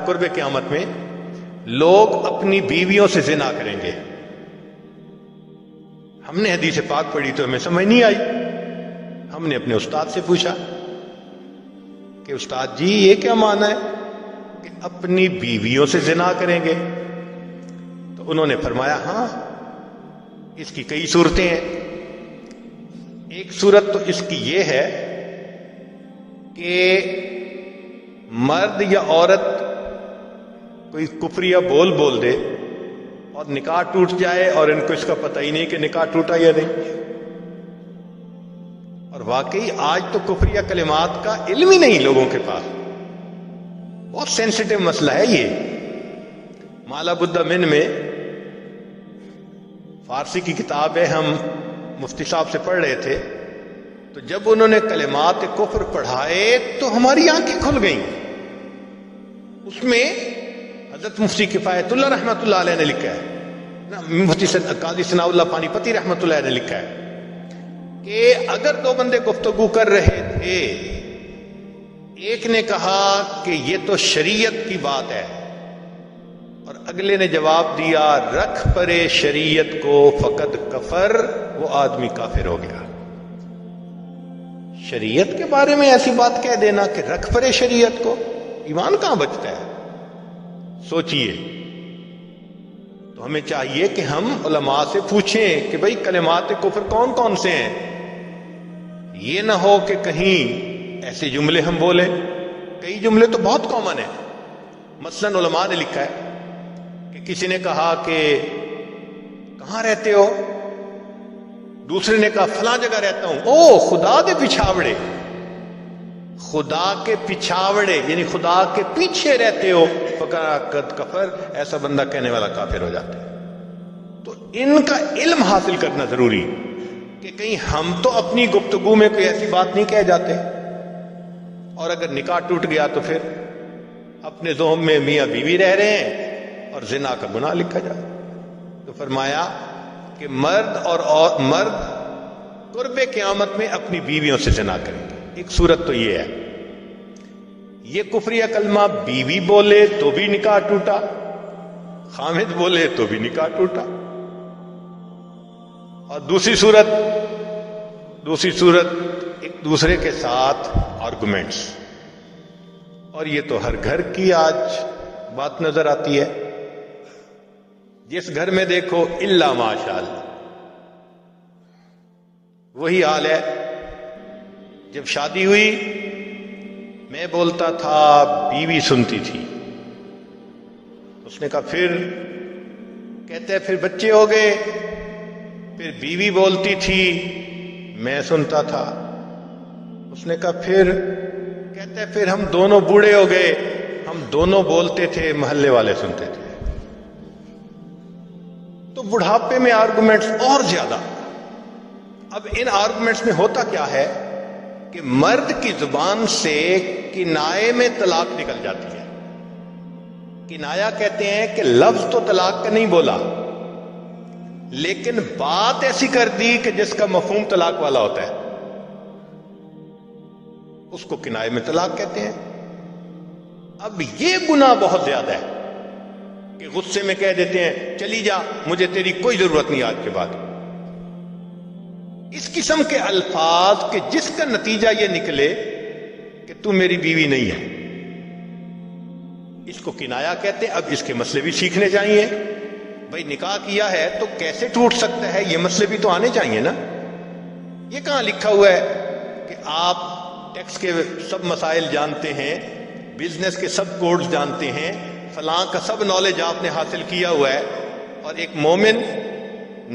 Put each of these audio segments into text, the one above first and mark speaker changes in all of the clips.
Speaker 1: قرب قیامت میں لوگ اپنی بیویوں سے زنا کریں گے. ہم نے حدیث پاک پڑھی تو ہمیں سمجھ نہیں آئی. ہم نے اپنے استاد سے پوچھا کہ استاد جی یہ کیا معنی ہے کہ اپنی بیویوں سے زنا کریں گے؟ تو انہوں نے فرمایا ہاں اس کی کئی صورتیں ہیں. ایک صورت تو اس کی یہ ہے کہ مرد یا عورت کوئی کفریہ بول دے اور نکاح ٹوٹ جائے اور ان کو اس کا پتہ ہی نہیں کہ نکاح ٹوٹا یا نہیں. اور واقعی آج تو کفریہ کلمات کا علم ہی نہیں لوگوں کے پاس. بہت سینسٹیو مسئلہ ہے یہ. مالا بدہ من میں فارسی کی کتاب ہے, ہم مفتی صاحب سے پڑھ رہے تھے, تو جب انہوں نے کلمات کفر پڑھائے تو ہماری آنکھیں کھل گئیں. اس میں حضرت مفتی کفایت اللہ رحمۃ اللہ علیہ نے لکھا ہے, مفتی قاضی ثناء اللہ پانی پتی رحمۃ اللہ علیہ نے لکھا ہے کہ اگر دو بندے گفتگو کر رہے تھے, ایک نے کہا کہ یہ تو شریعت کی بات ہے اور اگلے نے جواب دیا رکھ پرے شریعت کو فقط کفر, وہ آدمی کافر ہو گیا. شریعت کے بارے میں ایسی بات کہہ دینا کہ رکھ پرے شریعت کو, ایمان کہاں بچتا ہے؟ سوچئے. تو ہمیں چاہیے کہ ہم علماء سے پوچھیں کہ بھئی کلمات کفر کون کون سے ہیں. یہ نہ ہو کہ کہیں ایسے جملے ہم بولیں. کئی جملے تو بہت کامن ہیں. مثلا علماء نے لکھا ہے کہ کسی نے کہا کہ کہاں رہتے ہو؟ دوسرے نے کہا فلاں جگہ رہتا ہوں. او خدا دے پچھاوڑے, خدا کے پچھاوڑے یعنی خدا کے پیچھے رہتے ہو, فقط کفر, ایسا بندہ کہنے والا کافر ہو جاتا ہے. تو ان کا علم حاصل کرنا ضروری کہ کہیں ہم تو اپنی گفتگو میں کوئی ایسی بات نہیں کہہ جاتے, اور اگر نکاح ٹوٹ گیا تو پھر اپنے ذہن میں میاں بیوی رہ رہے ہیں اور زنا کا گناہ لکھا جائے. تو فرمایا کہ مرد قرب قیامت میں اپنی بیویوں سے زنا کریں گے. ایک صورت تو یہ ہے. یہ کفریہ کلمہ بیوی بولے تو بھی نکاح ٹوٹا, خامد بولے تو بھی نکاح ٹوٹا. اور دوسری صورت ایک دوسرے کے ساتھ آرگومنٹس, اور یہ تو ہر گھر کی آج بات نظر آتی ہے. جس گھر میں دیکھو الا ماشاء اللہ وہی حال ہے. جب شادی ہوئی میں بولتا تھا, بیوی سنتی تھی. اس نے کہا پھر, کہتے ہیں پھر بچے ہو گئے, پھر بیوی بولتی تھی میں سنتا تھا. اس نے کہا پھر, کہتے ہیں پھر ہم دونوں بوڑھے ہو گئے, ہم دونوں بولتے تھے محلے والے سنتے تھے. تو بڑھاپے میں آرگومنٹس اور زیادہ. اب ان آرگومنٹس میں ہوتا کیا ہے کہ مرد کی زبان سے کنائے میں طلاق نکل جاتی ہے. کنایا کہتے ہیں کہ لفظ تو طلاق کا نہیں بولا, لیکن بات ایسی کر دی کہ جس کا مفہوم طلاق والا ہوتا ہے, اس کو کنائے میں طلاق کہتے ہیں. اب یہ گناہ بہت زیادہ ہے کہ غصے میں کہہ دیتے ہیں چلی جا, مجھے تیری کوئی ضرورت نہیں آج کے بعد. اس قسم کے الفاظ کہ جس کا نتیجہ یہ نکلے کہ تو میری بیوی نہیں ہے, اس کو کنایا کہتے ہیں. اب اس کے مسئلے بھی سیکھنے چاہیے. بھئی نکاح کیا ہے تو کیسے ٹوٹ سکتا ہے, یہ مسئلے بھی تو آنے چاہیے نا. یہ کہاں لکھا ہوا ہے کہ آپ ٹیکس کے سب مسائل جانتے ہیں, بزنس کے سب کوڈز جانتے ہیں, فلاں کا سب نالج آپ نے حاصل کیا ہوا ہے, اور ایک مومن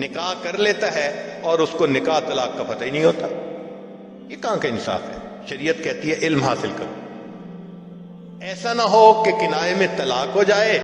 Speaker 1: نکاح کر لیتا ہے اور اس کو نکاح طلاق کا پتہ ہی نہیں ہوتا. یہ کہاں کا انصاف ہے؟ شریعت کہتی ہے علم حاصل کرو. ایسا نہ ہو کہ کنائے میں طلاق ہو جائے